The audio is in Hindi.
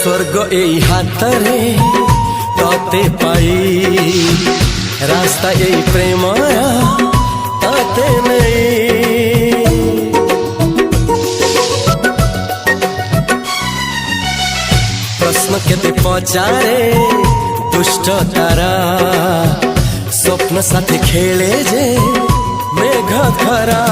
स्वर्ग এই হাতরে ততে পাই রাস্তা এই প্রেময়া ততে নেই प्रश्न केते पचारे दुष्ट तारा स्वप्न साथी खेले जे मेघ खरा।